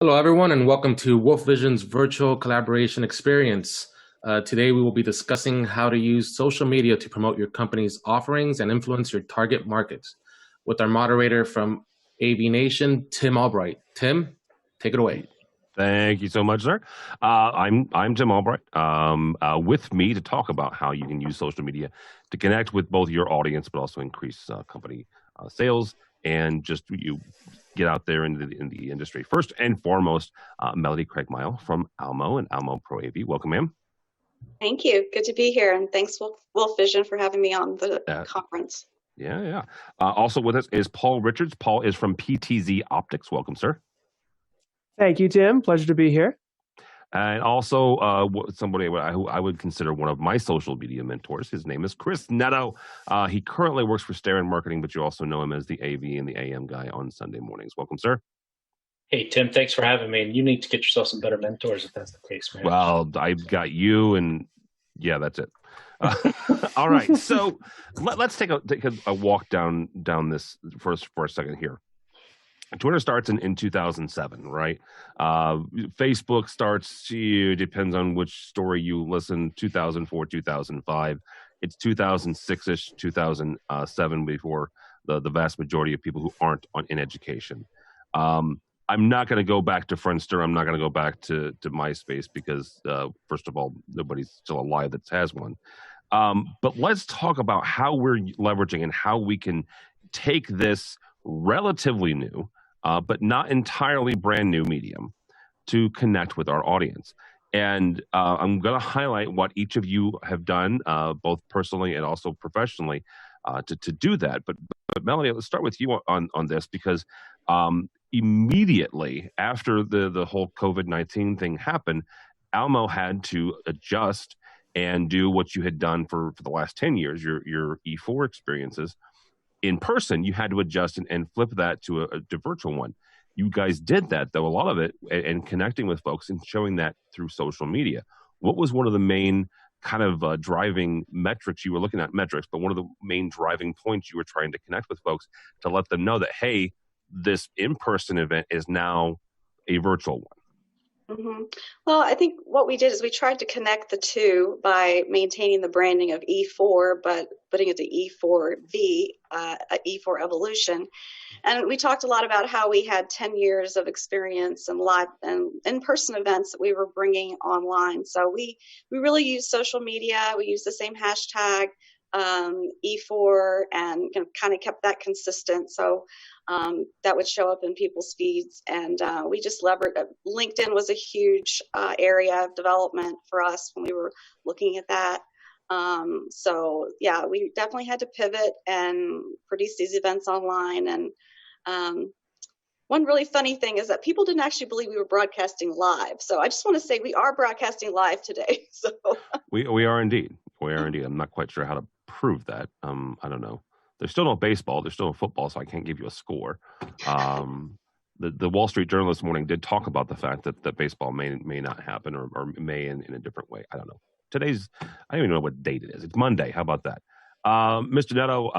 Hello, everyone, and welcome to Wolf Vision's virtual collaboration experience. Today, we will be discussing how to use social media to promote your company's offerings and influence your target markets with our moderator from AV Nation, Tim Albright. Tim, take it away. Thank you so much, sir. I'm Tim Albright. With me to talk about how you can use social media to connect with both your audience, but also increase company sales and just you get out there in the industry. First and foremost, Melody Craigmyle from Almo and Almo Pro AV. Welcome, ma'am. Thank you. Good to be here, and thanks, Wolf Vision, for having me on the conference. Yeah. Also with us is Paul Richards. Paul is from PTZ Optics. Welcome, sir. Thank you, Tim. Pleasure to be here. And also somebody who I would consider one of my social media mentors. His name is Chris Neto. He currently works for Starin Marketing, but you also know him as the AV and the AM guy on Sunday mornings. Welcome, sir. Hey, Tim, thanks for having me. And you need to get yourself some better mentors if that's the case, man. Well, I've got you, and yeah, that's it. All right, so let's take a walk down this for a second here. Twitter starts in 2007, right? Facebook starts, depends on which story you listen, 2004, 2005. It's 2006-ish, 2007 before the vast majority of people who aren't in education. I'm not going to go back to Friendster. I'm not going to go back to MySpace because, first of all, nobody's still alive that has one. But let's talk about how we're leveraging and how we can take this relatively new, but not entirely brand new medium to connect with our audience. And I'm going to highlight what each of you have done, both personally and also professionally, to do that. But Melanie, let's start with you on this because immediately after the whole COVID-19 thing happened, Almo had to adjust and do what you had done for the last 10 years, your E4 experiences. In person, you had to adjust and flip that to a virtual one. You guys did that, though, a lot of it, and connecting with folks and showing that through social media. What was one of the main kind of driving metrics you were looking at? Metrics, but one of the main driving points you were trying to connect with folks to let them know that, hey, this in-person event is now a virtual one? Mm-hmm. Well, I think what we did is we tried to connect the two by maintaining the branding of E4, but putting it to E4V, E4 Evolution. And we talked a lot about how we had 10 years of experience in live and in-person events that we were bringing online. So we really used social media. We used the same hashtag, E4, and kind of kept that consistent. So that would show up in people's feeds, and we just leveraged. LinkedIn was a huge area of development for us when we were looking at that. So yeah, we definitely had to pivot and produce these events online. And one really funny thing is that people didn't actually believe we were broadcasting live. So I just want to say we are broadcasting live today. So we are indeed. We are indeed. I'm not quite sure how to prove that. I don't know. There's still no baseball. There's still no football, so I can't give you a score. The Wall Street Journal this morning did talk about the fact that baseball may not happen or may in a different way. I don't know. I don't even know what date it is. It's Monday. How about that? Mr. Neto,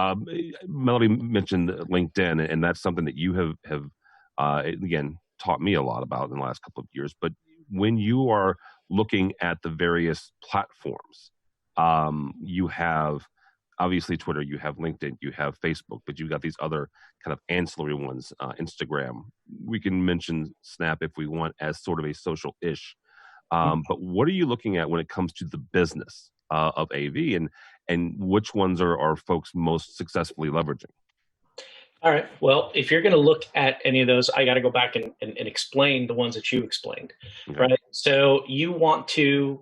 Melody mentioned LinkedIn, and that's something that you have again, taught me a lot about in the last couple of years. But when you are looking at the various platforms, you have obviously Twitter, you have LinkedIn, you have Facebook, but you've got these other kind of ancillary ones, Instagram. We can mention Snap if we want as sort of a social-ish. But what are you looking at when it comes to the business of AV, and which ones are folks most successfully leveraging? All right. Well, if you're going to look at any of those, I got to go back and explain the ones that you explained, okay. Right? So you want to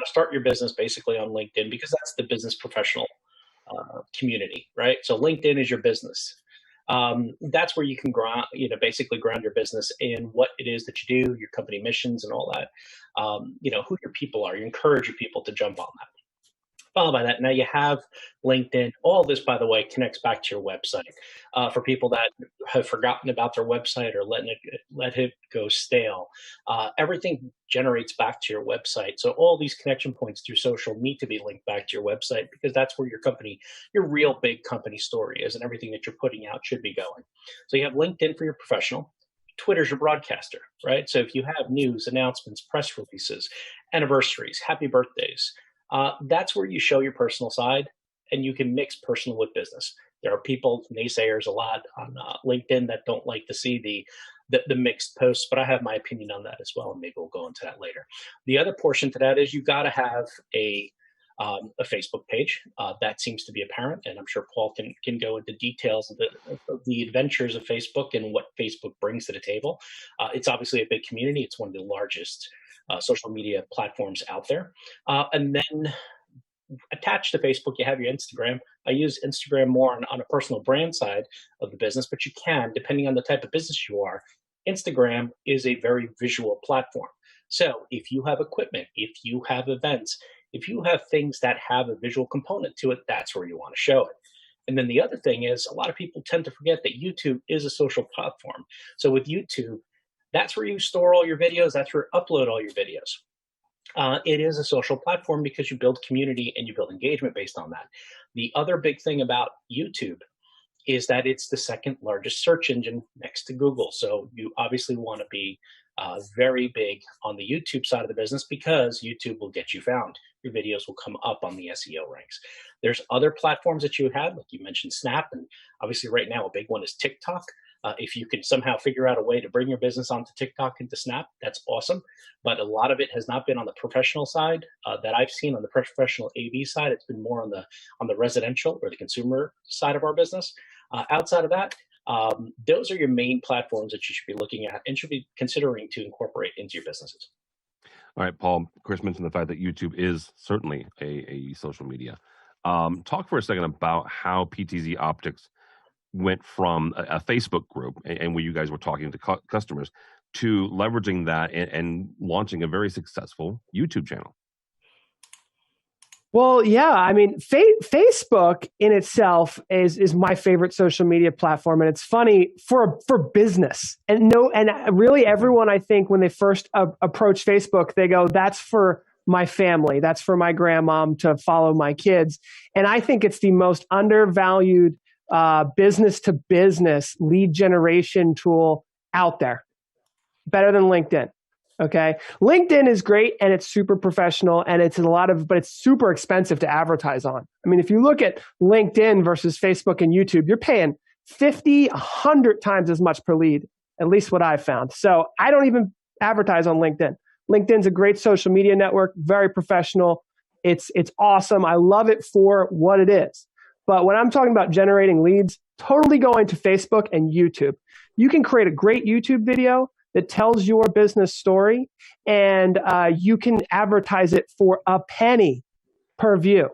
start your business basically on LinkedIn because that's the business professional community, right? So LinkedIn is your business. That's where you can basically ground your business in what it is that you do, your company missions and all that. Who your people are. You encourage your people to jump on that. Followed by that, now you have LinkedIn. All this, by the way, connects back to your website. For people that have forgotten about their website or let it go stale, everything generates back to your website. So all these connection points through social need to be linked back to your website because that's where your real big company story is, and everything that you're putting out should be going. So you have LinkedIn for your professional. Twitter's your broadcaster, right? So if you have news, announcements, press releases, anniversaries, happy birthdays, that's where you show your personal side, and you can mix personal with business. There are people, naysayers a lot on LinkedIn that don't like to see the mixed posts, but I have my opinion on that as well, and maybe we'll go into that later. The other portion to that is you got to have a Facebook page. That seems to be apparent, and I'm sure Paul can go into details of the adventures of Facebook and what Facebook brings to the table. It's obviously a big community. It's one of the largest social media platforms out there. And then attached to Facebook, you have your Instagram. I use Instagram more on a personal brand side of the business, but you can, depending on the type of business you are, Instagram is a very visual platform. So if you have equipment, if you have events, if you have things that have a visual component to it, that's where you want to show it. And then the other thing is, a lot of people tend to forget that YouTube is a social platform. So with YouTube, that's where you store all your videos. That's where you upload all your videos. It is a social platform because you build community and you build engagement based on that. The other big thing about YouTube is that it's the second largest search engine next to Google. So you obviously want to be very big on the YouTube side of the business because YouTube will get you found. Your videos will come up on the SEO ranks. There's other platforms that you have, like you mentioned Snap, and obviously right now a big one is TikTok. If you can somehow figure out a way to bring your business onto TikTok into Snap, that's awesome. But a lot of it has not been on the professional side that I've seen. On the professional AV side, it's been more on the residential or the consumer side of our business. Outside of that, those are your main platforms that you should be looking at and should be considering to incorporate into your businesses. All right, Paul. Chris mentioned the fact that YouTube is certainly a social media. Talk for a second about how PTZ Optics went from a Facebook group and where you guys were talking to customers to leveraging that and launching a very successful YouTube channel. Well, yeah, I mean, Facebook in itself is my favorite social media platform, and it's funny for business. And really everyone, I think, when they first approach Facebook, they go, "That's for my family. That's for my grandmom to follow my kids." And I think it's the most undervalued business to business lead generation tool out there, better than LinkedIn. Okay. LinkedIn is great and it's super professional and but it's super expensive to advertise on. I mean, if you look at LinkedIn versus Facebook and YouTube, you're paying 50, 100 times as much per lead, at least what I've found. So I don't even advertise on LinkedIn. LinkedIn's a great social media network, very professional. It's awesome. I love it for what it is. But when I'm talking about generating leads, totally going to Facebook and YouTube. You can create a great YouTube video that tells your business story, and you can advertise it for a penny per view,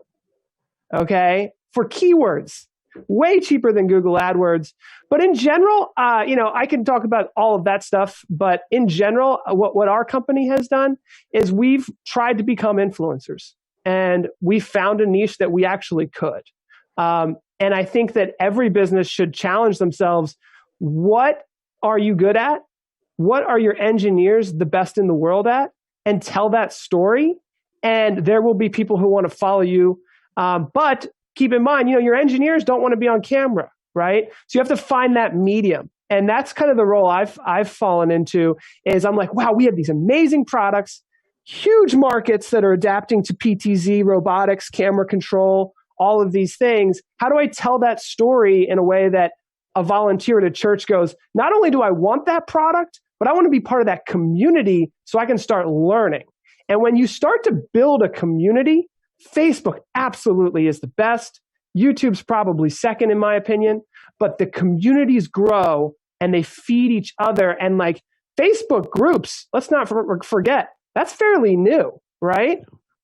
okay? For keywords, way cheaper than Google AdWords. But in general, I can talk about all of that stuff, but in general, what our company has done is we've tried to become influencers, and we found a niche that we actually could. And I think that every business should challenge themselves. What are you good at? What are your engineers the best in the world at? And tell that story. And there will be people who want to follow you. But keep in mind, your engineers don't want to be on camera, right? So you have to find that medium. And that's kind of the role I've fallen into is I'm like, wow, we have these amazing products, huge markets that are adapting to PTZ, robotics, camera control, all of these things. How do I tell that story in a way that a volunteer at a church goes, not only do I want that product, but I want to be part of that community so I can start learning. And when you start to build a community, Facebook absolutely is the best. YouTube's probably second in my opinion, but the communities grow and they feed each other. And like Facebook groups, let's not forget, that's fairly new, right?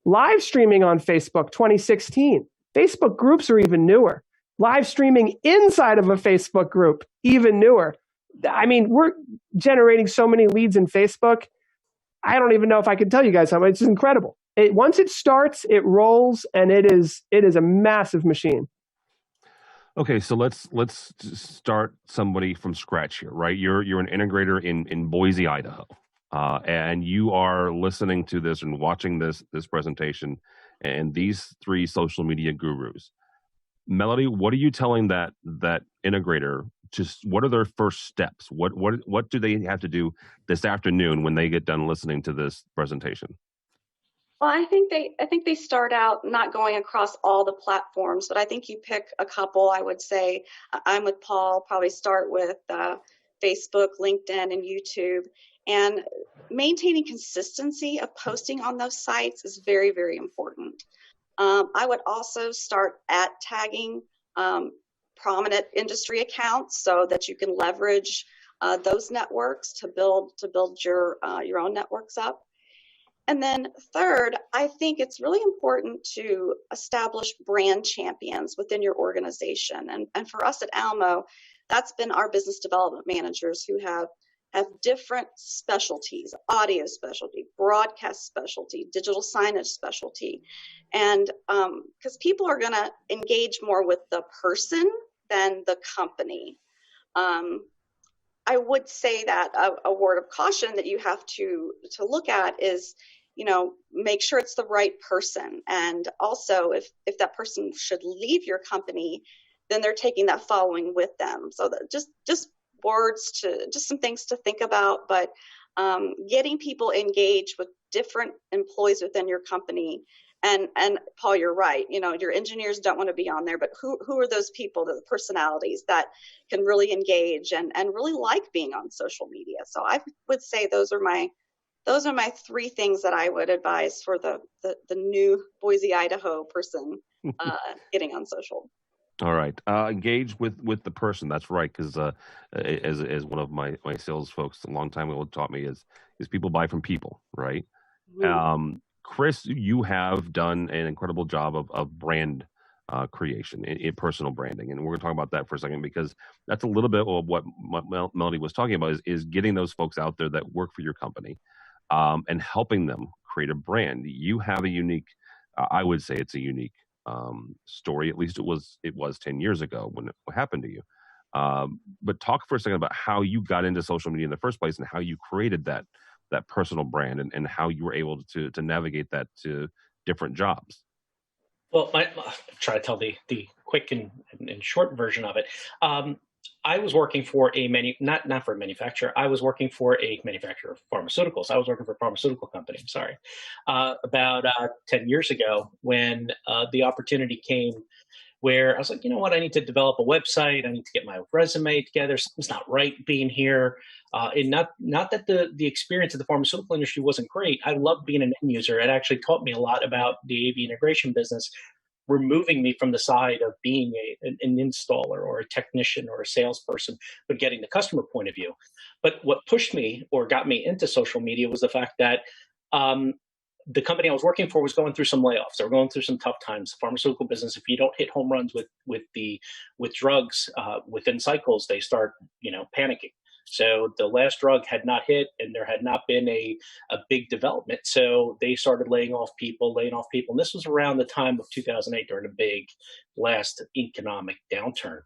Live streaming on Facebook, 2016. Facebook groups are even newer. Live streaming inside of a Facebook group, even newer. I mean, we're generating so many leads in Facebook. I don't even know if I can tell you guys how much. It's incredible. Once it starts, it rolls, and it is a massive machine. Okay, so let's start somebody from scratch here, right? You're an integrator in Boise, Idaho, and you are listening to this and watching this presentation, and these three social media gurus. Melody, what are you telling that integrator just what are their first steps? What do they have to do this afternoon when they get done listening to this presentation? Well, I think they start out not going across all the platforms, but I think you pick a couple. I would say I'm with Paul. Probably start with Facebook, LinkedIn, and YouTube. And maintaining consistency of posting on those sites is very, very important. I would also start at tagging prominent industry accounts so that you can leverage those networks to build your own networks up. And then third, I think it's really important to establish brand champions within your organization. And for us at Almo, that's been our business development managers who have different specialties: audio specialty, broadcast specialty, digital signage specialty. And because people are going to engage more with the person than the company. I would say that a word of caution that you have to look at is, make sure it's the right person. And also, if that person should leave your company, then they're taking that following with them. So that just some things to think about. But getting people engaged with different employees within your company. And Paul, you're right. Your engineers don't want to be on there, but who are those people, the personalities that can really engage and really like being on social media? So I would say those are my three things that I would advise for the new Boise, Idaho person getting on social. All right. Engage with the person. That's right. Because as one of my sales folks a long time ago taught me is people buy from people, right? Mm-hmm. Chris, you have done an incredible job of brand creation, in personal branding. And we're going to talk about that for a second, because that's a little bit of what Melody was talking about is getting those folks out there that work for your company and helping them create a brand. You have a unique, I would say it's a unique story. At least it was 10 years ago when it happened to you. But talk for a second about how you got into social media in the first place and how you created that personal brand and how you were able to navigate that to different jobs. Well, I'll try to tell the quick and short version of it. I was working for not for a manufacturer. I was working for a manufacturer of pharmaceuticals. I was working for a pharmaceutical company. I'm sorry. About 10 years ago, when the opportunity came, where I was like, you know what, I need to develop a website. I need to get my resume together. Something's not right being here. And not that the experience of the pharmaceutical industry wasn't great. I loved being an end user. It actually taught me a lot about the AV integration business, removing me from the side of being an installer or a technician or a salesperson, but getting the customer point of view. But what pushed me or got me into social media was the fact that the company I was working for was going through some layoffs. They were going through some tough times. The pharmaceutical business, if you don't hit home runs with drugs within cycles, they start panicking. So the last drug had not hit, and there had not been a big development. So they started laying off people. And this was around the time of 2008 during a big last economic downturn.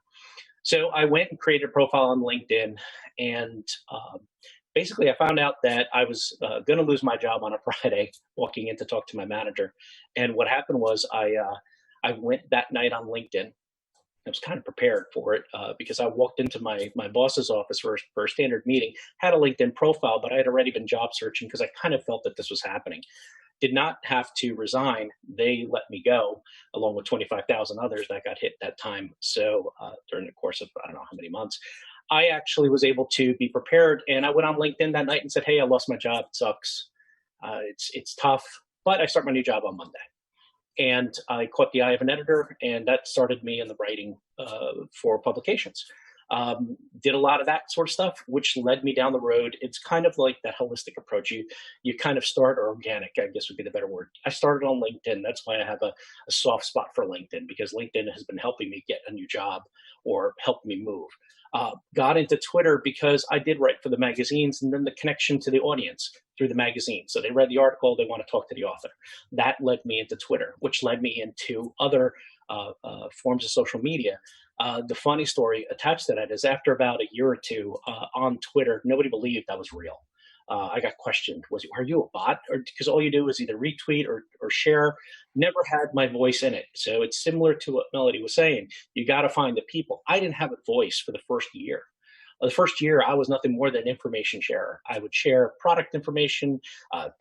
So I went and created a profile on LinkedIn, and basically I found out that I was going to lose my job on a Friday, walking in to talk to my manager. And what happened was I went that night on LinkedIn. I was kind of prepared for it because I walked into my boss's office for a standard meeting, had a LinkedIn profile, but I had already been job searching because I kind of felt that this was happening. Did not have to resign. They let me go, along with 25,000 others that got hit that time. So during the course of, I don't know how many months, I actually was able to be prepared. And I went on LinkedIn that night and said, hey, I lost my job. It sucks. It's tough, but I start my new job on Monday. And I caught the eye of an editor, and that started me in the writing for publications. Did a lot of that sort of stuff, which led me down the road. It's kind of like that holistic approach. You kind of start organic, I guess would be the better word. I started on LinkedIn. That's why I have a soft spot for LinkedIn, because LinkedIn has been helping me get a new job or helped me move. Got into Twitter because I did write for the magazines, and then the connection to the audience through the magazine. So they read the article, they want to talk to the author. That led me into Twitter, which led me into other forms of social media. The funny story attached to that is after about a year or two on Twitter, nobody believed I was real. I got questioned. Are you a bot? Or because all you do is either retweet or share. Never had my voice in it. So it's similar to what Melody was saying. You got to find the people. I didn't have a voice for the first year. The first year, I was nothing more than an information sharer. I would share product information,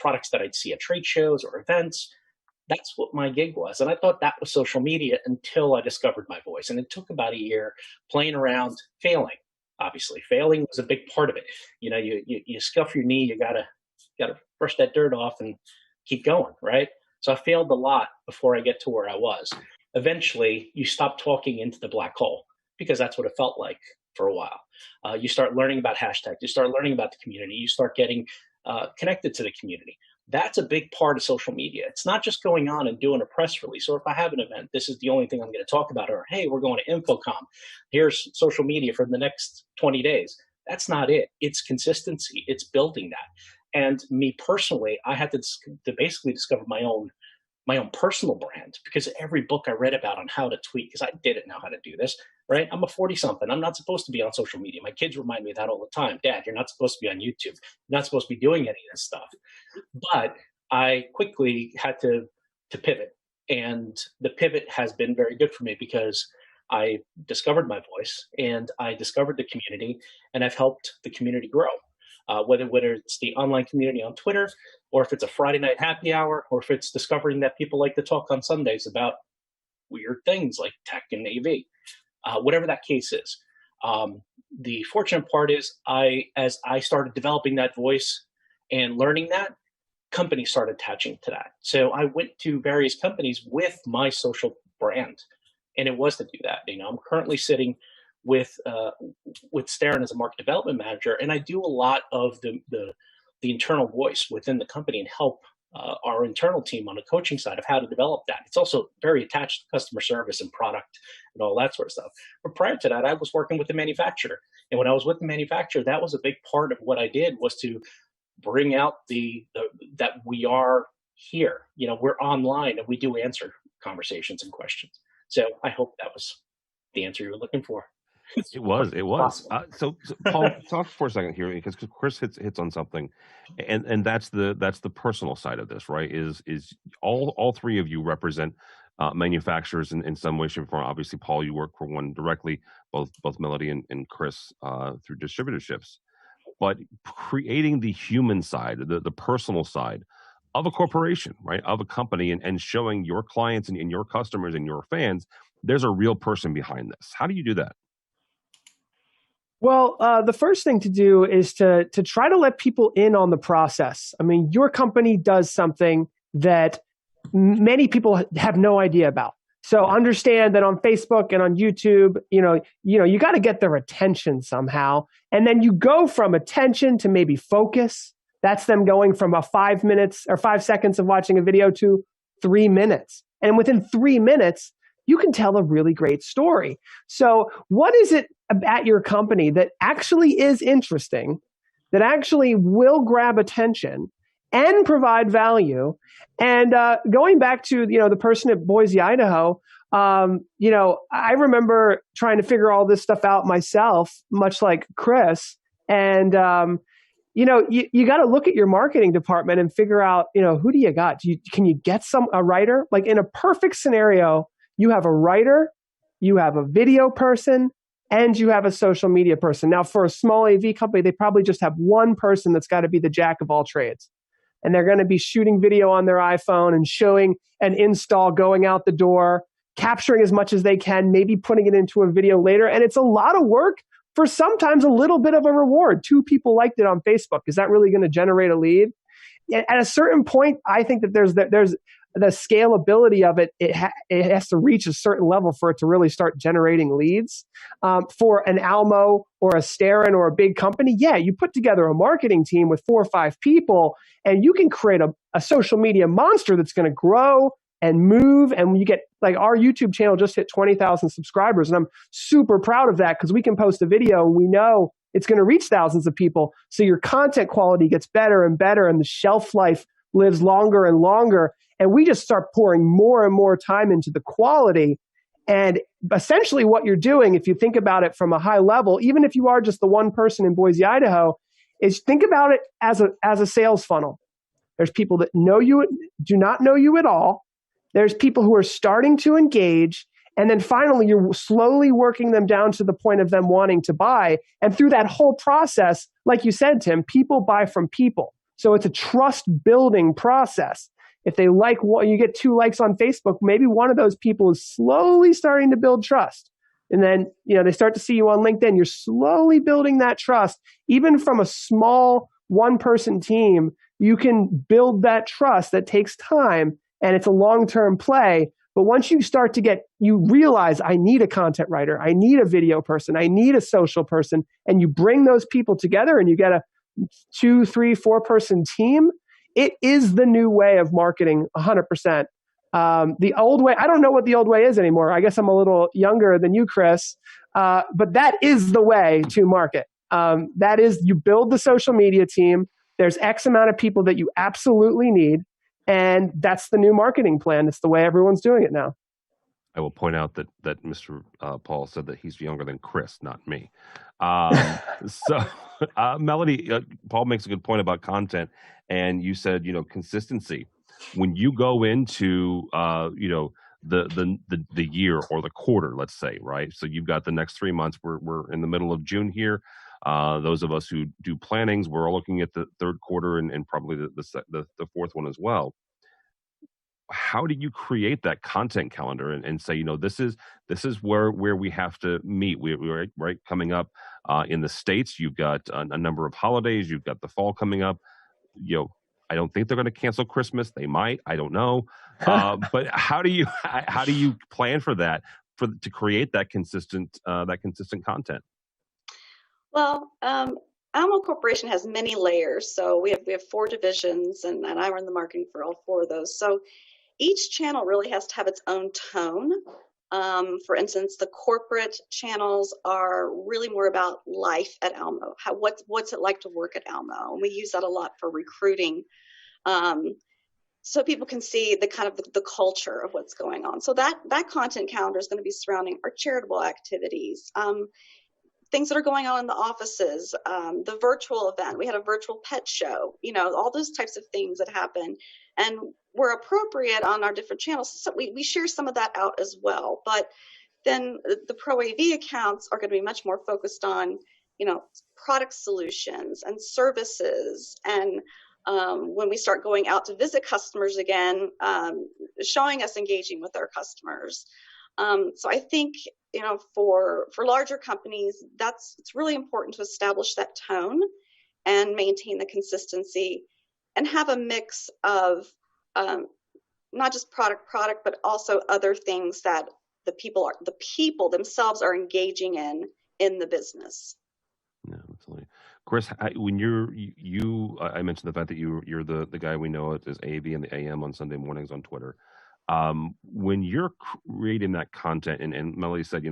products that I'd see at trade shows or events. That's what my gig was. And I thought that was social media until I discovered my voice. And it took about a year playing around, failing. Obviously, failing was a big part of it. You know, you scuff your knee, you gotta brush that dirt off and keep going, right? So I failed a lot before I get to where I was. Eventually, you stop talking into the black hole because that's what it felt like for a while. You start learning about hashtags, you start learning about the community, you start getting connected to the community. That's a big part of social media. It's not just going on and doing a press release, or if I have an event, this is the only thing I'm going to talk about, or hey, we're going to InfoComm. Here's social media for the next 20 days. That's not it. It's consistency. It's building that. And me personally, I had to basically discover my own personal brand, because every book I read about on how to tweet, because I didn't know how to do this, right? I'm a 40-something. I'm not supposed to be on social media. My kids remind me of that all the time. Dad, you're not supposed to be on YouTube. You're not supposed to be doing any of this stuff. But I quickly had to pivot. And the pivot has been very good for me because I discovered my voice and I discovered the community, and I've helped the community grow. Whether it's the online community on Twitter, or if it's a Friday night happy hour, or if it's discovering that people like to talk on Sundays about weird things like tech and AV, whatever that case is. The fortunate part is as I started developing that voice and learning that, companies started attaching to that. So I went to various companies with my social brand, and it was to do that. You know, I'm currently sitting with Starin as a market development manager, and I do a lot of the internal voice within the company and help our internal team on the coaching side of how to develop that. It's also very attached to customer service and product and all that sort of stuff. But prior to that, I was working with the manufacturer, and when I was with the manufacturer, that was a big part of what I did, was to bring out that we are here. You know, we're online and we do answer conversations and questions. So I hope that was the answer you were looking for. It was. So Paul, talk for a second here, because Chris hits on something, and that's the personal side of this, right? Is all three of you represent manufacturers in some way, shape, or form. Obviously, Paul, you work for one directly, both Melody and Chris through distributorships. But creating the human side, the personal side of a corporation, right, of a company, and showing your clients and your customers and your fans, there's a real person behind this. How do you do that? Well, the first thing to do is to try to let people in on the process. I mean, your company does something that many people have no idea about. So understand that on Facebook and on YouTube, you got to get their attention somehow. And then you go from attention to maybe focus. That's them going from 5 minutes or 5 seconds of watching a video to 3 minutes. And within 3 minutes, you can tell a really great story. So what is it at your company that actually is interesting, that actually will grab attention and provide value? And going back to, the person at Boise, Idaho, I remember trying to figure all this stuff out myself, much like Chris. And, you got to look at your marketing department and figure out, who do you got? Can you get a writer? Like in a perfect scenario, you have a writer, you have a video person, and you have a social media person. Now, for a small AV company, they probably just have one person that's got to be the jack of all trades. And they're going to be shooting video on their iPhone and showing an install going out the door, capturing as much as they can, maybe putting it into a video later. And it's a lot of work for sometimes a little bit of a reward. 2 people liked it on Facebook. Is that really going to generate a lead? At a certain point, I think that there's the scalability of it. It has to reach a certain level for it to really start generating leads. For an Almo or a Starin or a big company, you put together a marketing team with 4 or 5 people, and you can create a social media monster that's going to grow and move. And when you get, like, our YouTube channel just hit 20,000 subscribers, and I'm super proud of that because we can post a video and we know it's going to reach thousands of people. So your content quality gets better and better, and the shelf life lives longer and longer. And we just start pouring more and more time into the quality. And essentially what you're doing, if you think about it from a high level, even if you are just the one person in Boise, Idaho, is think about it as a sales funnel. There's people that know you, do not know you at all. There's people who are starting to engage. And then finally, you're slowly working them down to the point of them wanting to buy. And through that whole process, like you said, Tim, people buy from people. So it's a trust building process. If they like what you get 2 likes on Facebook, maybe one of those people is slowly starting to build trust. And then, they start to see you on LinkedIn. You're slowly building that trust. Even from a small 1-person team, you can build that trust. That takes time, and it's a long-term play. But once you start to you realize, I need a content writer, I need a video person, I need a social person, and you bring those people together and you get a 2, 3, 4-person team, it is the new way of marketing 100%. The old way, I don't know what the old way is anymore. I guess I'm a little younger than you, Chris, but that is the way to market. That is, you build the social media team. There's X amount of people that you absolutely need. And that's the new marketing plan. It's the way everyone's doing it now. I will point out that Mr. Paul said that he's younger than Chris, not me. Melody, Paul makes a good point about content, and you said, consistency. When you go into, the year or the quarter, let's say, right? So you've got the next 3 months. We're in the middle of June here. Those of us who do plannings, we're all looking at the third quarter and probably the fourth one as well. How do you create that content calendar and say, this is where we have to meet? We're right coming up in the States. You've got a number of holidays. You've got the fall coming up. I don't think they're going to cancel Christmas. They might. I don't know. But how do you plan for that to create that consistent content? Well, Almo Corporation has many layers. So we have 4 divisions, and I run the marketing for all 4 of those. So each channel really has to have its own tone. For instance, the corporate channels are really more about life at Almo. What's it like to work at Almo? And we use that a lot for recruiting, so people can see the kind of the culture of what's going on. So that content calendar is going to be surrounding our charitable activities, things that are going on in the offices, the virtual event. We had a virtual pet show, all those types of things that happen. And we're appropriate on our different channels. So we share some of that out as well. But then the Pro AV accounts are going to be much more focused on, product solutions and services. And when we start going out to visit customers again, showing us engaging with our customers. So I think, for larger companies, it's really important to establish that tone and maintain the consistency and have a mix of not just product, but also other things that the people themselves are engaging in the business. Yeah, absolutely. Chris, when I mentioned the fact that you're the guy we know as AV and the AM on Sunday mornings on Twitter. When you're creating that content, and Melody said,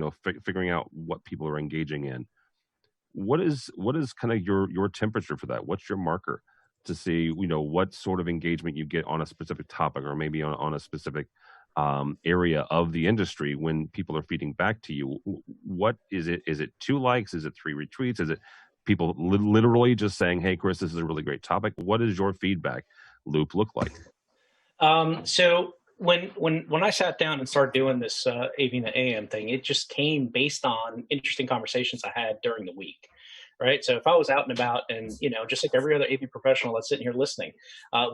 figuring out what people are engaging in, what is kind of your temperature for that? What's your marker to see, what sort of engagement you get on a specific topic, or maybe on a specific area of the industry when people are feeding back to you? What is it? Is it 2 likes? Is it 3 retweets? Is it people literally just saying, "Hey, Chris, this is a really great topic"? What does your feedback loop look like? So when I sat down and started doing this AV and the AM thing, it just came based on interesting conversations I had during the week. Right. So if I was out and about and, just like every other AV professional that's sitting here listening,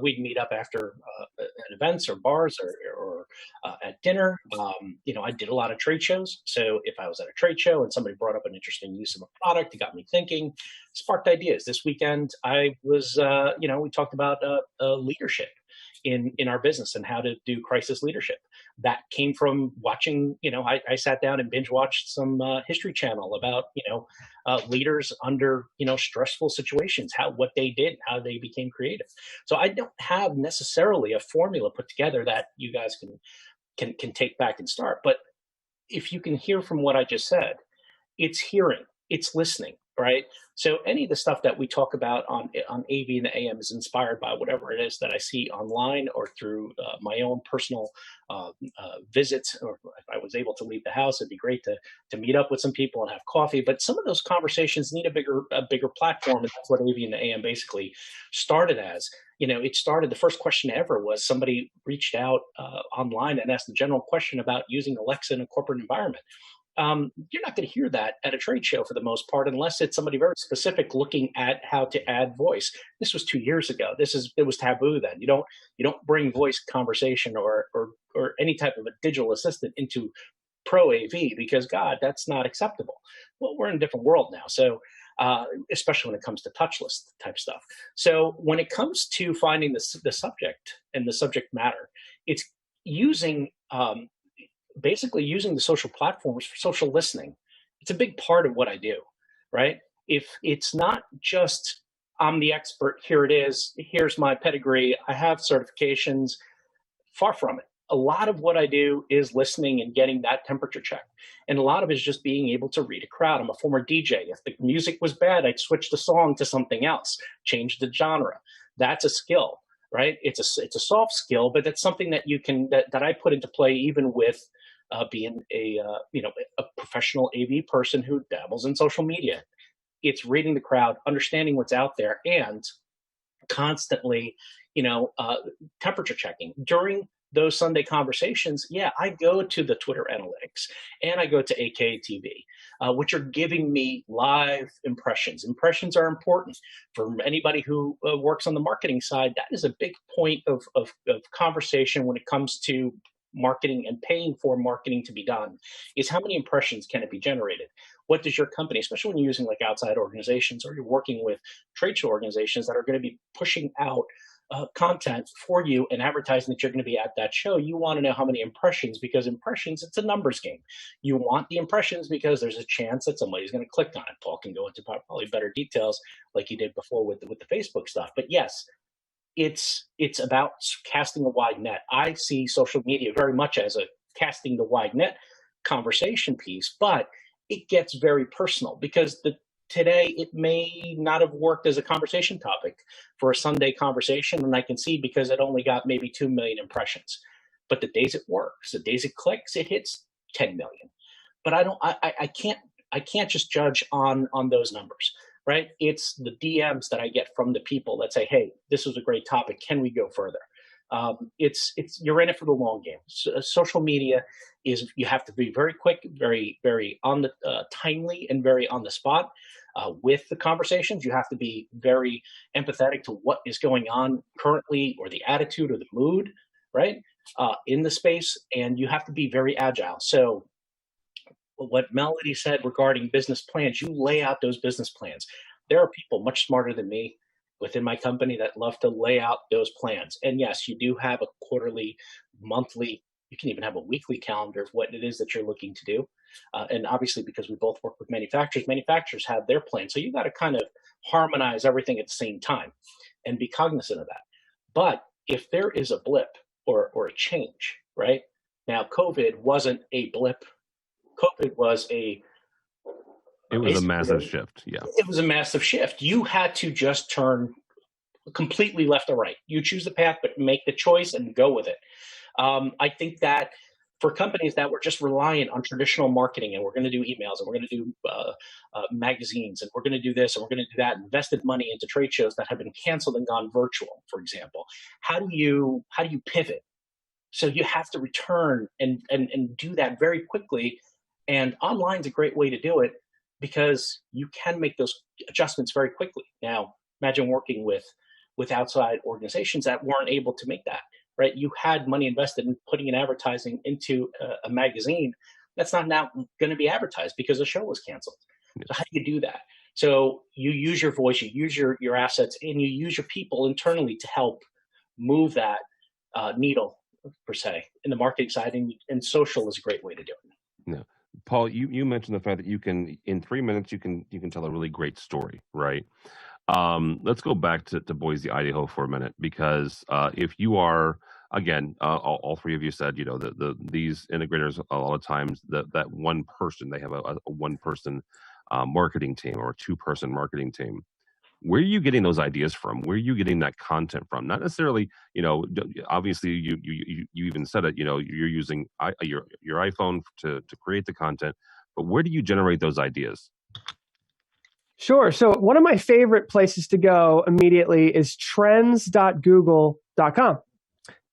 we'd meet up after at events or bars or at dinner. I did a lot of trade shows. So if I was at a trade show and somebody brought up an interesting use of a product, it got me thinking, sparked ideas. This weekend, I was, we talked about leadership in our business and how to do crisis leadership. That came from watching, I sat down and binge watched some History Channel about, leaders under, stressful situations, what they did, how they became creative. So I don't have necessarily a formula put together that you guys can take back and start. But if you can hear from what I just said, it's hearing, it's listening. right? So any of the stuff that we talk about on AV and the AM is inspired by whatever it is that I see online or through my own personal visits. Or if I was able to leave the house, it'd be great to meet up with some people and have coffee. But some of those conversations need a bigger platform, and that's what AV and the AM basically started as. It started, the first question ever was somebody reached out online and asked a general question about using Alexa in a corporate environment. You're not going to hear that at a trade show for the most part, unless it's somebody very specific looking at how to add voice. This was 2 years ago. It was taboo then. You don't bring voice conversation or any type of a digital assistant into pro AV because, God, that's not acceptable. Well, we're in a different world now. So especially when it comes to touchless type stuff. So when it comes to finding the subject and the subject matter, it's basically using the social platforms for social listening. It's a big part of what I do, right? If it's not just, I'm the expert, here it is, here's my pedigree, I have certifications, far from it. A lot of what I do is listening and getting that temperature check. And a lot of it is just being able to read a crowd. I'm a former DJ. If the music was bad, I'd switch the song to something else, change the genre. That's a skill, right? It's a soft skill, but that's something that that I put into play even with being a professional AV person who dabbles in social media. It's reading the crowd, understanding what's out there, and constantly, temperature checking during those Sunday conversations. Yeah, I go to the Twitter analytics and I go to AKTV, which are giving me live impressions. Impressions are important for anybody who works on the marketing side. That is a big point of conversation when it comes to marketing and paying for marketing to be done, is how many impressions can it be generated? What does your company, especially when you're using like outside organizations or you're working with trade show organizations that are going to be pushing out content for you and advertising that you're going to be at that show, you want to know how many impressions, because impressions, it's a numbers game. You want the impressions because there's a chance that somebody's going to click on it. Paul can go into probably better details like he did before with the Facebook stuff. But yes, it's about casting a wide net. I see social media very much as a casting the wide net conversation piece, but it gets very personal because today it may not have worked as a conversation topic for a Sunday conversation, and I can see because it only got maybe 2 million impressions. But the days it works, the days it clicks, it hits 10 million. But I can't just judge on those numbers. Right? It's the DMs that I get from the people that say, hey, this was a great topic. Can we go further? You're in it for the long game. Social media is, you have to be very quick, very, very on the timely and very on the spot with the conversations. You have to be very empathetic to what is going on currently, or the attitude or the mood, right? In the space. And you have to be very agile. So what Melody said regarding business plans, you lay out those business plans. There are people much smarter than me within my company that love to lay out those plans. And yes, you do have a quarterly, monthly, you can even have a weekly calendar of what it is that you're looking to do. And obviously, because we both work with manufacturers have their plans. So you got to kind of harmonize everything at the same time and be cognizant of that. But if there is a blip or a change, right? Now, COVID wasn't a blip. COVID was a massive shift. Yeah. It was a massive shift. You had to just turn completely left or right. You choose the path, but make the choice and go with it. I think that for companies that were just reliant on traditional marketing, and we're going to do emails, and we're going to do magazines, and we're going to do this, and we're going to do that, invested money into trade shows that have been canceled and gone virtual, for example. How do you pivot? So you have to return and do that very quickly. And online is a great way to do it because you can make those adjustments very quickly. Now, imagine working with outside organizations that weren't able to make that, right? You had money invested in putting in advertising into a magazine that's not now going to be advertised because the show was canceled. So how do you do that? So you use your voice, you use your assets, and you use your people internally to help move that needle, per se, in the marketing side, and social is a great way to do it. Yeah. Paul, you mentioned the fact that you can, in 3 minutes, you can tell a really great story, right? Let's go back to Boise, Idaho for a minute, because if you are, again, all three of you said, these integrators, a lot of times that one person, they have a one person marketing team or a 2-person marketing team. Where are you getting those ideas from? Where are you getting that content from? Not necessarily, obviously you even said it, you're using your iPhone to create the content, but where do you generate those ideas? Sure. So one of my favorite places to go immediately is trends.google.com.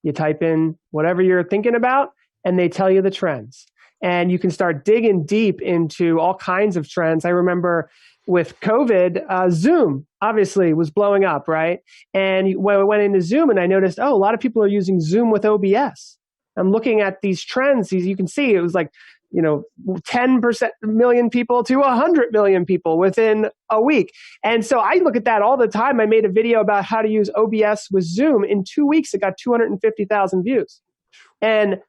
You type in whatever you're thinking about, and they tell you the trends. And you can start digging deep into all kinds of trends. I remember with COVID, Zoom obviously was blowing up, right? And when I went into Zoom and I noticed, a lot of people are using Zoom with OBS. I'm looking at these trends. You can see it was like, 10% million people to 100 million people within a week. And so I look at that all the time. I made a video about how to use OBS with Zoom. In 2 weeks, it got 250,000 views. And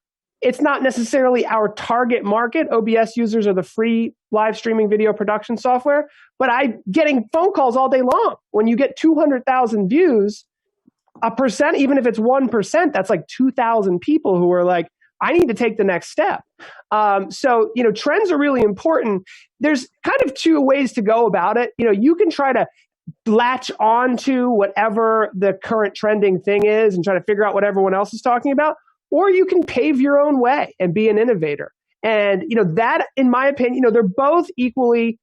it's not necessarily our target market. OBS users are the free live streaming video production software, but I'm getting phone calls all day long. When you get 200,000 views, 1%, even if it's 1%, that's like 2,000 people who are like, I need to take the next step. So, trends are really important. There's kind of 2 ways to go about it. You can try to latch on to whatever the current trending thing is and try to figure out what everyone else is talking about, or you can pave your own way and be an innovator. And, that, in my opinion, they're both equally,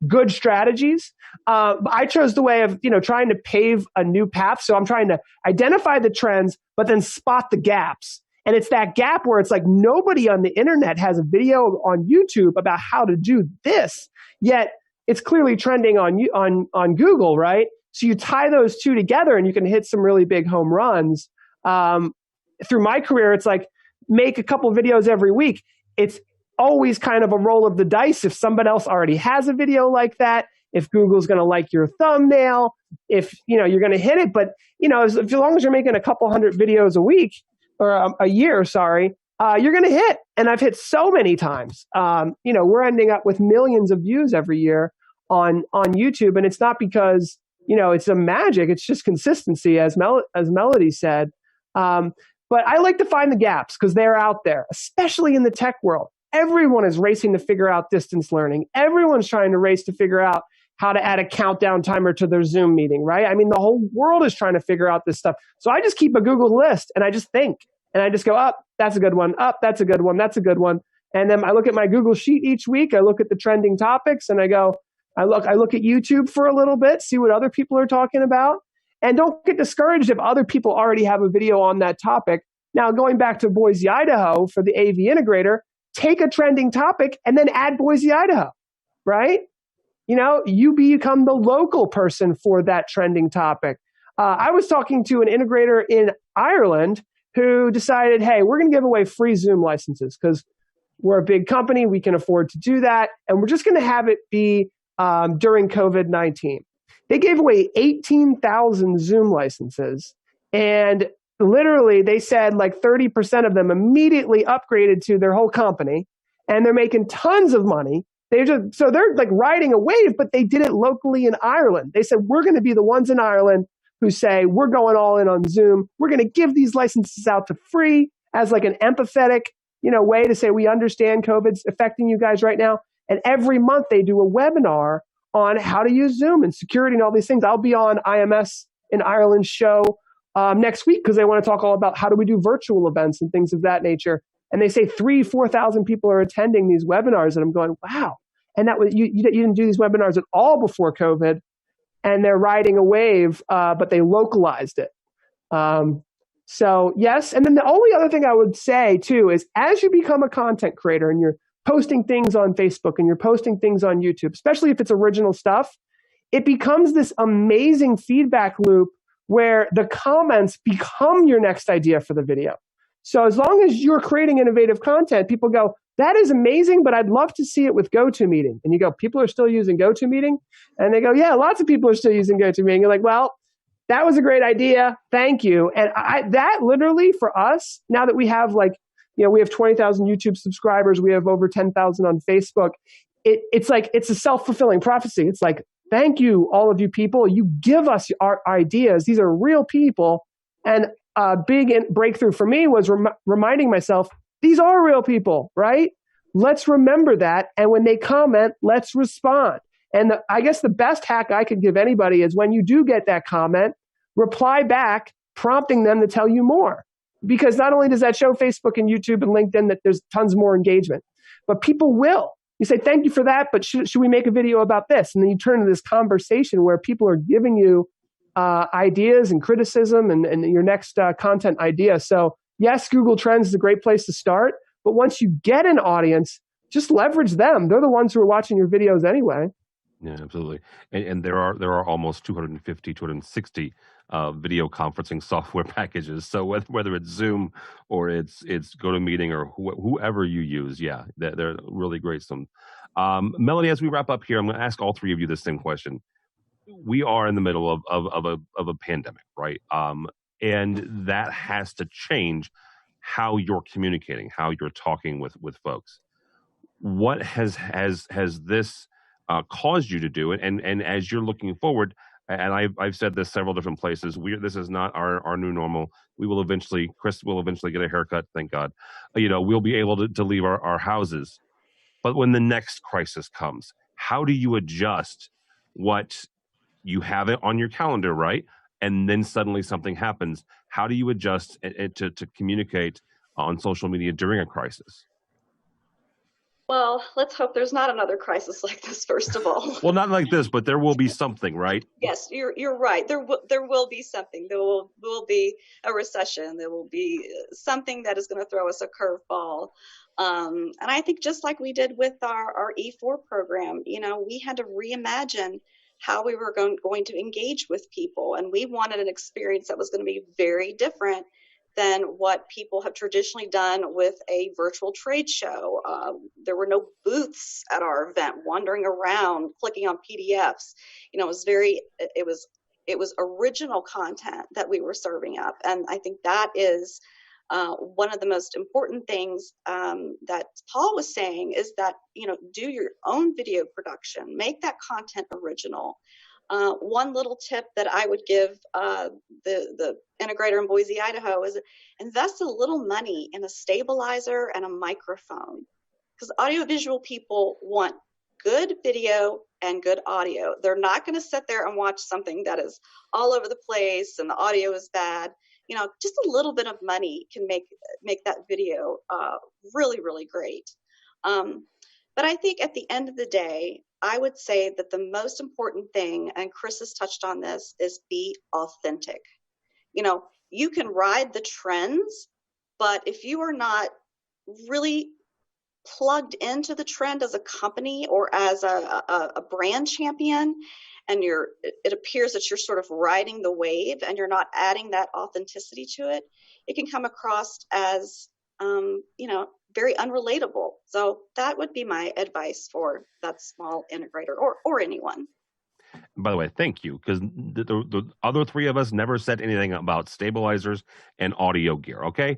good strategies. I chose the way of, trying to pave a new path. So I'm trying to identify the trends, but then spot the gaps. And it's that gap where it's like nobody on the internet has a video on YouTube about how to do this, yet it's clearly trending on Google, right? So you tie those 2 together and you can hit some really big home runs. Through my career, it's like make a couple videos every week. It's always kind of a roll of the dice. If somebody else already has a video like that, if Google's going to like your thumbnail, if you're going to hit it. But as long as you're making a couple hundred videos a week, or a year, you're going to hit. And I've hit so many times. We're ending up with millions of views every year on YouTube. And it's not because, it's a magic. It's just consistency, as Melody said. But I like to find the gaps because they're out there, especially in the tech world. Everyone is racing to figure out distance learning. Everyone's trying to race to figure out how to add a countdown timer to their Zoom meeting, right? I mean, the whole world is trying to figure out this stuff. So I just keep a Google list and I just think, and I just go up, that's a good one, up, that's a good one, that's a good one. And then I look at my Google Sheet each week. I look at the trending topics and I look at YouTube for a little bit, see what other people are talking about. And don't get discouraged if other people already have a video on that topic. Now, going back to Boise, Idaho for the AV Integrator, take a trending topic and then add Boise, Idaho, right? You become the local person for that trending topic. I was talking to an integrator in Ireland who decided, hey, we're going to give away free Zoom licenses because we're a big company. We can afford to do that. And we're just going to have it be during COVID-19. They gave away 18,000 Zoom licenses. And literally, they said like 30% of them immediately upgraded to their whole company. And they're making tons of money. So they're like riding a wave, but they did it locally in Ireland. They said, we're going to be the ones in Ireland who say, we're going all in on Zoom. We're going to give these licenses out to free as like an empathetic, way to say, we understand COVID's affecting you guys right now. And every month they do a webinar on how to use Zoom and security and all these things. I'll be on IMS in Ireland's show next week because they want to talk all about how do we do virtual events and things of that nature. And they say 3,000-4,000 people are attending these webinars. And I'm going, wow. And that was you didn't do these webinars at all before COVID. And they're riding a wave, but they localized it. So yes. And then the only other thing I would say too is as you become a content creator and you're posting things on Facebook and you're posting things on YouTube, especially if it's original stuff, it becomes this amazing feedback loop where the comments become your next idea for the video. So as long as you're creating innovative content, people go, that is amazing, but I'd love to see it with GoToMeeting. And you go, people are still using GoToMeeting? And they go, yeah, lots of people are still using GoToMeeting. You're like, well, that was a great idea. Thank you. And that literally for us, now that we have we have 20,000 YouTube subscribers, we have over 10,000 on Facebook. It's like, it's a self-fulfilling prophecy. It's like, thank you, all of you people. You give us our ideas. These are real people. And a big breakthrough for me was reminding myself, these are real people, right? let's remember that. And when they comment, let's respond. And I guess the best hack I could give anybody is when you do get that comment, reply back, prompting them to tell you more. Because not only does that show Facebook and YouTube and LinkedIn that there's tons more engagement, but people will. You say, thank you for that, but should we make a video about this? And then you turn to this conversation where people are giving you ideas and criticism and your next content idea. So yes, Google Trends is a great place to start. But once you get an audience, just leverage them. They're the ones who are watching your videos anyway. Yeah, absolutely. And there are almost 250, 260 video conferencing software packages. So whether it's Zoom or it's GoToMeeting or whoever you use, yeah, they're really great. Melanie, as we wrap up here, I'm going to ask all three of you the same question. We are in the middle of a pandemic, right? And that has to change how you're communicating, how you're talking with folks. What has this caused you to do it? And as you're looking forward, and I've said this several different places, this is not our new normal. Chris will eventually get a haircut, thank God. We'll be able to leave our houses. But when the next crisis comes, how do you adjust what you have it on your calendar, right? And then suddenly something happens. How do you adjust to communicate on social media during a crisis? Well, let's hope there's not another crisis like this, first of all. Well, not like this, but there will be something, right? Yes, you're right. There will be something. There will be a recession. There will be something that is going to throw us a curveball. And I think just like we did with our E4 program, we had to reimagine how we were going to engage with people. And we wanted an experience that was going to be very different than what people have traditionally done with a virtual trade show. There were no booths at our event, wandering around, clicking on PDFs. It was original content that we were serving up. And I think that is one of the most important things that Paul was saying is that, do your own video production, make that content original. One little tip that I would give the integrator in Boise, Idaho is invest a little money in a stabilizer and a microphone, because audiovisual people want good video and good audio. They're not going to sit there and watch something that is all over the place and the audio is bad. Just a little bit of money can make that video really, really great. But I think at the end of the day, I would say that the most important thing, and Chris has touched on this, is be authentic. You can ride the trends, but if you are not really plugged into the trend as a company or as a brand champion, and it appears that you're sort of riding the wave and you're not adding that authenticity to it, it can come across as, very unrelatable. So that would be my advice for that small integrator or anyone. By the way, thank you, because the other three of us never said anything about stabilizers and audio gear, okay?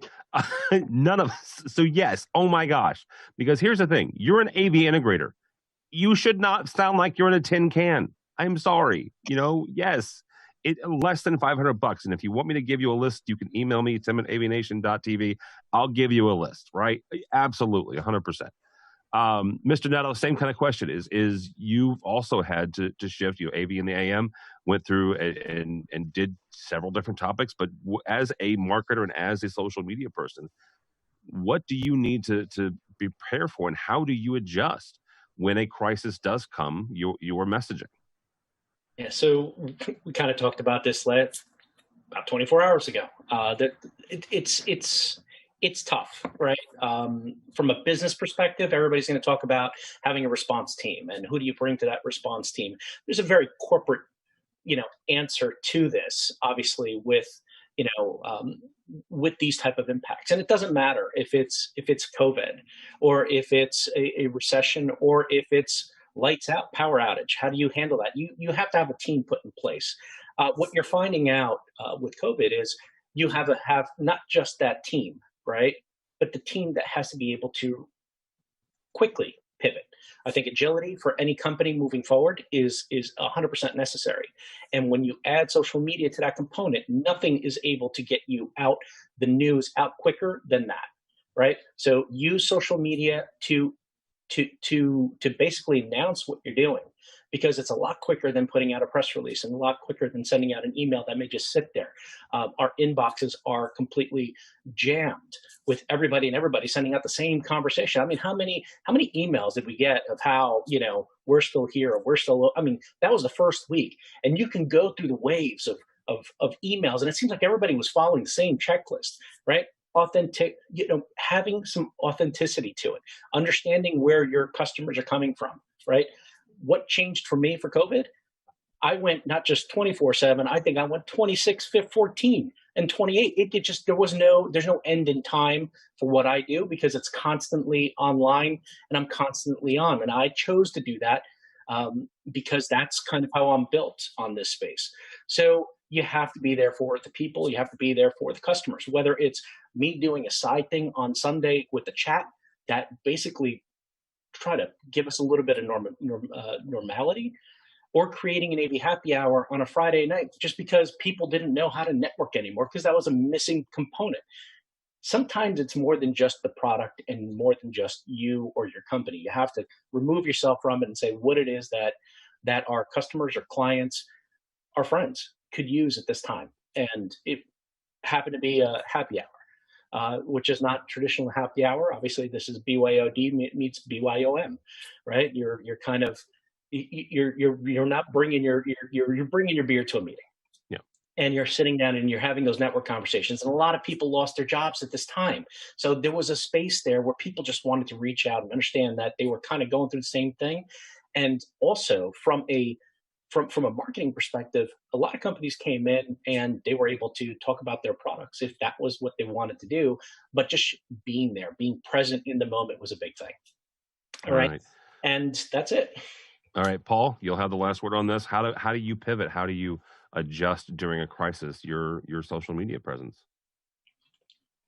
None of us. So yes, oh my gosh, because here's the thing. You're an AV integrator. You should not sound like you're in a tin can. I'm sorry. Yes, less than $500. And if you want me to give you a list, you can email me, tim@avnation.tv. I'll give you a list, right? Absolutely, 100%. Mr. Neto, same kind of question is you've also had to shift, AV in the AM, went through and did several different topics, but as a marketer and as a social media person, what do you need to be prepared for, and how do you adjust when a crisis does come, your messaging? Yeah, so we kind of talked about this about 24 hours ago. That it's tough, right? From a business perspective, everybody's going to talk about having a response team and who do you bring to that response team. There's a very corporate, answer to this, obviously, with these type of impacts. And it doesn't matter if it's COVID or if it's a recession or if it's lights out, power outage. How do you handle that? You have to have a team put in place. What you're finding out with COVID is you have to have not just that team, right? But the team that has to be able to quickly pivot. I think agility for any company moving forward is 100% necessary. And when you add social media to that component, nothing is able to get you the news out quicker than that, right? So use social media to to basically announce what you're doing, because it's a lot quicker than putting out a press release and a lot quicker than sending out an email that may just sit there. Our inboxes are completely jammed with everybody and everybody sending out the same conversation. I mean, how many emails did we get of how, we're still here, or we're still, I mean, that was the first week. And you can go through the waves of emails, and it seems like everybody was following the same checklist, right? Authentic, having some authenticity to it, understanding where your customers are coming from, right? What changed for me for COVID? I went not just 24/7. I think I went 26, 14, and 28. There's no end in time for what I do, because it's constantly online and I'm constantly on. And I chose to do that because that's kind of how I'm built on this space. So you have to be there for the people. You have to be there for the customers, whether it's me doing a side thing on Sunday with the chat that basically try to give us a little bit of normality, or creating an AV happy hour on a Friday night just because people didn't know how to network anymore, because that was a missing component. Sometimes it's more than just the product and more than just you or your company. You have to remove yourself from it and say what it is that our customers or clients, our friends could use at this time. And it happened to be a happy hour, which is not traditional happy hour. Obviously, this is BYOD meets BYOM, right? You're kind of you're not bringing you're bringing your beer to a meeting, yeah, and you're sitting down and you're having those network conversations. And a lot of people lost their jobs at this time, so there was a space there where people just wanted to reach out and understand that they were kind of going through the same thing. And also from a marketing perspective, a lot of companies came in and they were able to talk about their products if that was what they wanted to do, but just being there, being present in the moment was a big thing. All right. And that's it. All right, Paul, you'll have the last word on this. How do you pivot? How do you adjust during a crisis, your social media presence?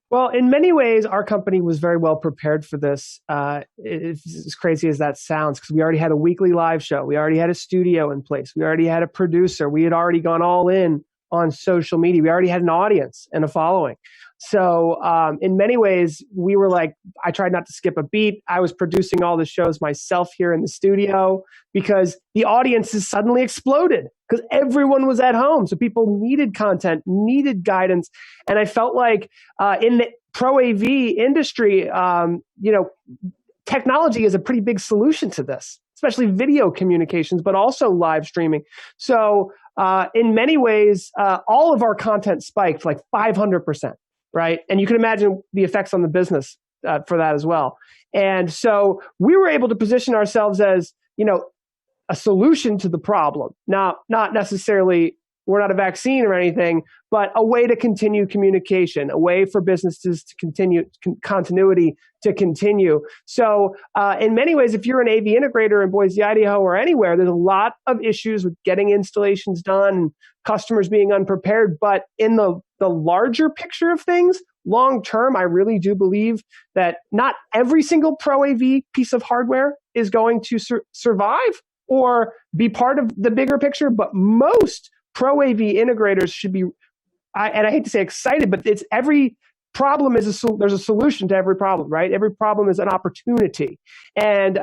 Well, in many ways, our company was very well prepared for this. As crazy as that sounds, because we already had a weekly live show. We already had a studio in place. We already had a producer. We had already gone all in on social media. We already had an audience and a following. So in many ways, we were like, I tried not to skip a beat. I was producing all the shows myself here in the studio because the audiences suddenly exploded because everyone was at home. So people needed content, needed guidance. And I felt like in the pro AV industry, technology is a pretty big solution to this, especially video communications, but also live streaming. So in many ways, all of our content spiked like 500%. Right. And you can imagine the effects on the business for that as well. And so we were able to position ourselves as, a solution to the problem. Now, not necessarily, we're not a vaccine or anything, but a way to continue communication, a way for businesses to continue continuity to continue. So in many ways, if you're an AV integrator in Boise, Idaho, or anywhere, there's a lot of issues with getting installations done and customers being unprepared. But in the larger picture of things, long term, I really do believe that not every single pro AV piece of hardware is going to survive or be part of the bigger picture, but most pro AV integrators should be, and I hate to say excited, but it's every problem there's a solution to every problem, right? Every problem is an opportunity. And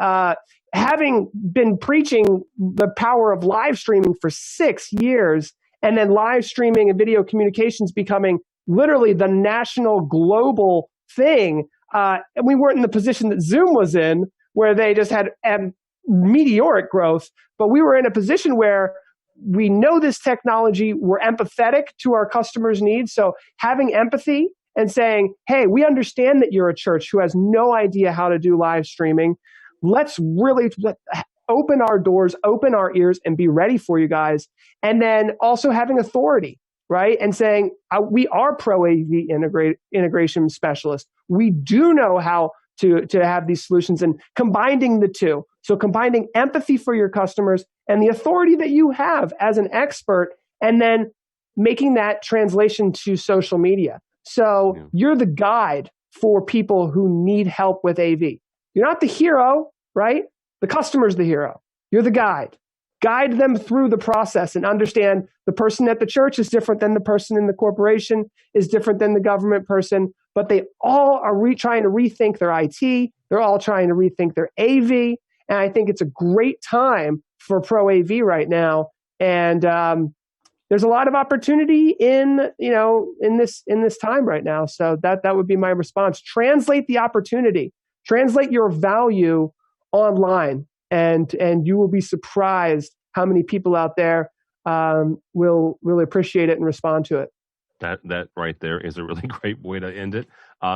having been preaching the power of live streaming for 6 years, and then live streaming and video communications becoming literally the national global thing, and we weren't in the position that Zoom was in, where they just had meteoric growth, but we were in a position where we know this technology, we're empathetic to our customers' needs. So having empathy and saying, hey, we understand that you're a church who has no idea how to do live streaming. Let's really open our doors, open our ears, and be ready for you guys. And then also having authority, right? And saying, we are pro AV integration specialists. We do know how to have these solutions, and combining the two. So combining empathy for your customers and the authority that you have as an expert, and then making that translation to social media. So you're the guide for people who need help with AV. You're not the hero, right? The customer's the hero. You're the guide. Guide them through the process and understand the person at the church is different than the person in the corporation, is different than the government person. but they all are trying to rethink their IT. They're all trying to rethink their AV. And I think it's a great time for Pro AV right now. And there's a lot of opportunity in this time right now. So that would be my response. Translate the opportunity. Translate your value online, and you will be surprised how many people out there will appreciate it and respond to it. That right there is a really great way to end it.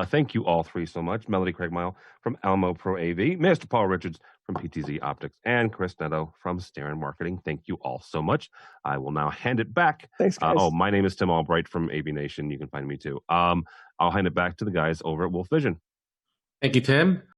Thank you all three so much. Melody Craigmyle from Almo Pro AV, Mr. Paul Richards from PTZ Optics, and Chris Neto from Starin Marketing. Thank you all so much. I will now hand it back. Thanks, guys. My name is Tim Albright from AV Nation. You can find me too. I'll hand it back to the guys over at Wolf Vision. Thank you, Tim.